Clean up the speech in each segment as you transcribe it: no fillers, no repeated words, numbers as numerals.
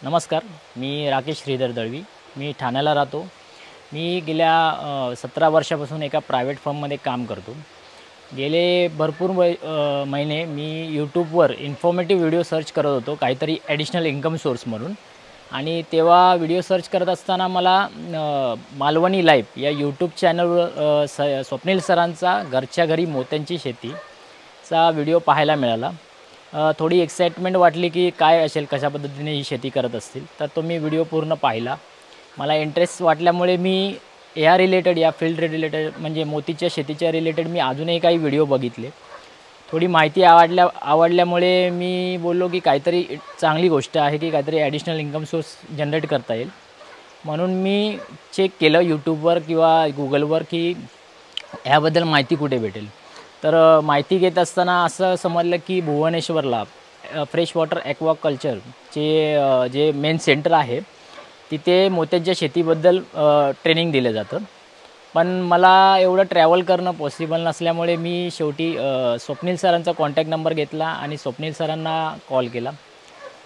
नमस्कार, मी राकेश श्रीधर दळवी. मी ठाण्याला राहतो. मी गेल्या 17 वर्षापासून एका प्रायव्हेट फर्ममध्ये काम करतो. गेले भरपूर महिने मी यूट्यूबवर इन्फॉर्मेटिव्ह व्हिडिओ सर्च करत होतो, काहीतरी ॲडिशनल इन्कम सोर्स म्हणून. आणि तेव्हा व्हिडिओ सर्च करत असताना मला मालवणी लाईफ या यूट्यूब चॅनलवर स्वप्नील सरांचा घरच्या घरी मोत्यांची शेतीचा व्हिडिओ पाहायला मिळाला. थोडी एक्साइटमेंट वाटली की काय असेल, कशा पद्धतीने ही शेती करत असतील. तर तो मी व्हिडिओ पूर्ण पाहिला. मला इंटरेस्ट वाटल्यामुळे मी या रिलेटेड, या फील्ड रिलेटेड म्हणजे मोतीच्या शेतीच्या रिलेटेड मी अजूनही काही व्हिडिओ बघितले. थोडी माहिती आवडल्यामुळे मी बोललो की काहीतरी चांगली गोष्ट आहे, की काहीतरी ॲडिशनल इन्कम सोर्स जनरेट करता येईल. म्हणून मी चेक केलं यूट्यूबवर किंवा गुगलवर की ह्याबद्दल माहिती कुठे भेटेल. तर माहिती घेत असताना असं समजलं की भुवनेश्वरला फ्रेश वॉटर ॲक्वाकल्चरचे जे मेन सेंटर आहे तिथे मोत्यांच्या शेतीबद्दल ट्रेनिंग दिलं जातं. पण मला एवढं ट्रॅव्हल करणं पॉसिबल नसल्यामुळे मी शेवटी स्वप्नील सरांचा कॉन्टॅक्ट नंबर घेतला आणि स्वप्नील सरांना कॉल केला.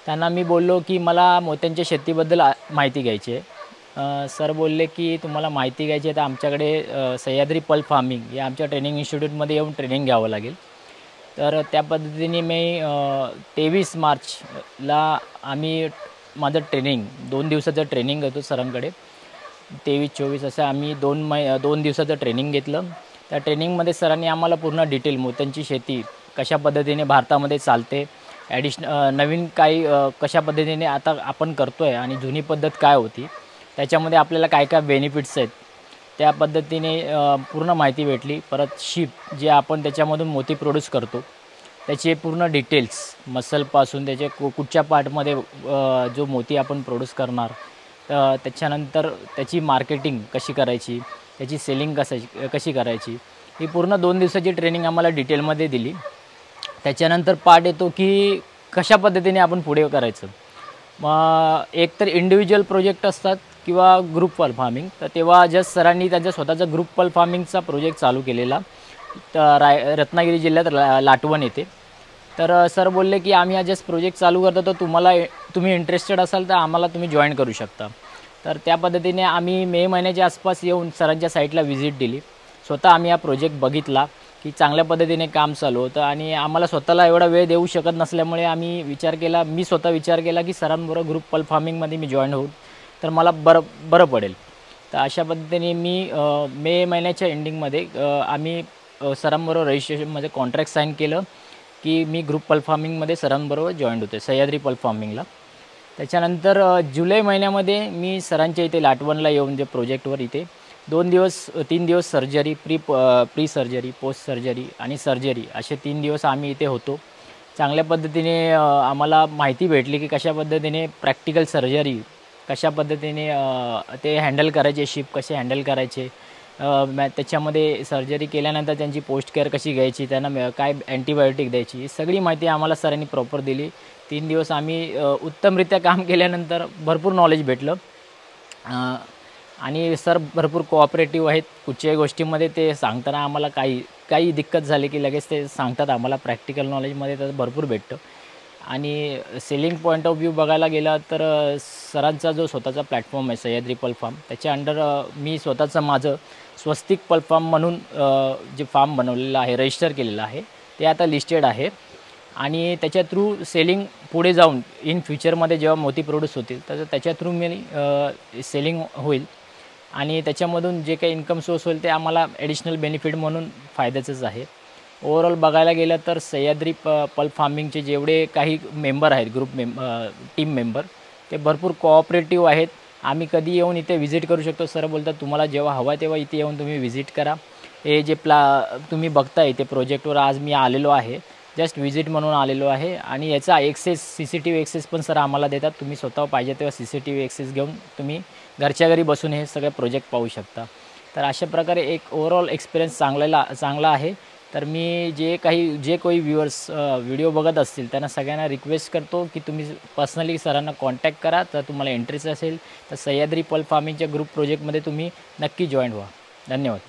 त्यांना मी बोललो की मला मोत्यांच्या शेतीबद्दल माहिती घ्यायची आहे. सर बोलले की तुम्हाला माहिती घ्यायची आहे तर आमच्याकडे सह्याद्री पल्प फार्मिंग या आमच्या ट्रेनिंग इन्स्टिट्यूटमध्ये येऊन ट्रेनिंग घ्यावं लागेल. तर त्या पद्धतीने मी 23 मार्चला आम्ही माझं ट्रेनिंग 2 दिवसाचं ट्रेनिंग घेतो सरांकडे. 23-24 असं आम्ही 2 दिवसाचं ट्रेनिंग घेतलं. त्या ट्रेनिंगमध्ये सरांनी आम्हाला पूर्ण डिटेल मोत्यांची शेती कशा पद्धतीने भारतामध्ये चालते, नवीन काही कशा पद्धतीने आता आपण करतो आहे आणि जुनी पद्धत काय होती, त्याच्यामध्ये आपल्याला काय काय बेनिफिट्स आहेत, त्या पद्धतीने पूर्ण माहिती भेटली. परत शीप जे आपण त्याच्यामधून मोती प्रोड्यूस करतो त्याचे पूर्ण डिटेल्स, मसलपासून त्याचे कुठच्या पार्टमध्ये जो मोती आपण प्रोड्यूस करणार, त्याच्यानंतर त्याची मार्केटिंग कशी करायची, त्याची सेलिंग कशी करायची, ही पूर्ण 2 दिवसाची ट्रेनिंग आम्हाला डिटेलमध्ये दिली. त्याच्यानंतर पार्ट येतो की कशा पद्धतीने आपण पुढे करायचं. मग एक तर इंडिव्हिज्युअल प्रोजेक्ट असतात किंवा ग्रुप पल्प फार्मिंग. तर तेव्हा जस्ट सरांनी त्यांचा स्वतःचा ग्रुप पल्प फार्मिंगचा प्रोजेक्ट चालू केलेला रत्नागिरी जिल्ह्यात लाटवण येथे. तर सर बोलले की आम्ही हा जस्ट प्रोजेक्ट चालू करतो, तर तुम्ही इंटरेस्टेड असाल तर आम्हाला तुम्ही जॉईन करू शकता. तर त्या पद्धतीने आम्ही मे महिन्याच्या आसपास येऊन सरांच्या साईटला व्हिजिट दिली. स्वतः आम्ही हा प्रोजेक्ट बघितला की चांगल्या पद्धतीने काम चालू होतं आणि आम्हाला स्वतःला एवढा वेळ देऊ शकत नसल्यामुळे मी स्वतः विचार केला की सरांबरोबर ग्रुप पल्प फार्मिंगमध्ये मी जॉईन होऊन तर मला बरं पडेल. तर अशा पद्धतीने मी मे महिन्याच्या एंडिंगमध्ये आम्ही सरांबरोबर रजिस्ट्रेशनमध्ये कॉन्ट्रॅक्ट साईन केलं की मी ग्रुप पल्प फार्मिंगमध्ये सरांबरोबर जॉईन होते सह्याद्री पल्प फार्मिंगला. त्याच्यानंतर जुलै महिन्यामध्ये मी सरांच्या इथे लाटवणला येऊन जे प्रोजेक्टवर इथे 3 दिवस surgery, pre surgery, post surgery आणि सर्जरी असे 3 दिवस आम्ही इथे होतो. चांगल्या पद्धतीने आम्हाला माहिती भेटली की कशा पद्धतीने प्रॅक्टिकल सर्जरी, कशा पद्धतीने ते हँडल करायचे, शिप कसे हँडल करायचे, त्याच्यामध्ये सर्जरी केल्यानंतर त्यांची पोस्ट केअर कशी घ्यायची, त्यांना काय अँटीबायोटिक द्यायची, ही सगळी माहिती आम्हाला सरांनी प्रॉपर दिली. 3 दिवस आम्ही उत्तमरित्या काम केल्यानंतर भरपूर नॉलेज भेटलं. आणि सर भरपूर कोऑपरेटिव्ह आहेत. कुठच्याही गोष्टीमध्ये ते सांगताना आम्हाला काही दिक्कत झाली की लगेच ते सांगतात आम्हाला. प्रॅक्टिकल नॉलेजमध्ये तर भरपूर भेटतं. आणि सेलिंग पॉईंट ऑफ व्ह्यू बघायला गेला तर सरांचा जो स्वतःचा प्लॅटफॉर्म आहे सह्याद्री पल्प फार्म, त्याच्या अंडर मी स्वतःचं माझं स्वस्तिक पल्प फार्म म्हणून जे फार्म बनवलेलं आहे, रजिस्टर केलेलं आहे, ते आता लिस्टेड आहे. आणि त्याच्या थ्रू सेलिंग पुढे जाऊन इन फ्युचरमध्ये जेव्हा मोती प्रोड्यूस होतील तर त्याच्या थ्रू मी सेलिंग होईल आणि त्याच्यामधून जे काही इन्कम सोर्स होईल ते आम्हाला ॲडिशनल बेनिफिट म्हणून फायद्याचंच आहे. ओव्हरऑल बघायला गेलं तर सह्याद्री पल्प फार्मिंगचे जेवढे काही मेंबर आहेत, टीम मेंबर, ते भरपूर कोऑपरेटिव्ह आहेत. आम्ही कधी येऊन इथे व्हिजिट करू शकतो. सर बोलतात तुम्हाला जेव्हा हवा तेव्हा इथे येऊन तुम्ही व्हिजिट करा. हे जे तुम्ही बघताय इथे प्रोजेक्टवर आज मी आलेलो आहे, जस्ट व्हिजिट म्हणून आलेलो आहे. आणि याचा CCTV एक्सेस पण सर आम्हाला देतात. तुम्ही स्वतः पाहिजे तेव्हा CCTV एक्सेस घेऊन तुम्ही घरच्या घरी बसून हे सगळे प्रोजेक्ट पाहू शकता. तर अशा प्रकारे एक ओव्हरऑल एक्सपिरियन्स चांगला आहे. तर मी जे काही व्ह्युअर्स व्हिडिओ बघत असतील त्यांना सगळ्यांना रिक्वेस्ट करतो की तुम्ही पर्सनली सरांना कॉन्टॅक्ट करा. तर तुम्हाला इंटरेस्ट असेल तर सह्याद्री पल्प फार्मिंगच्या ग्रुप प्रोजेक्टमध्ये तुम्ही नक्की जॉईन व्हा. धन्यवाद.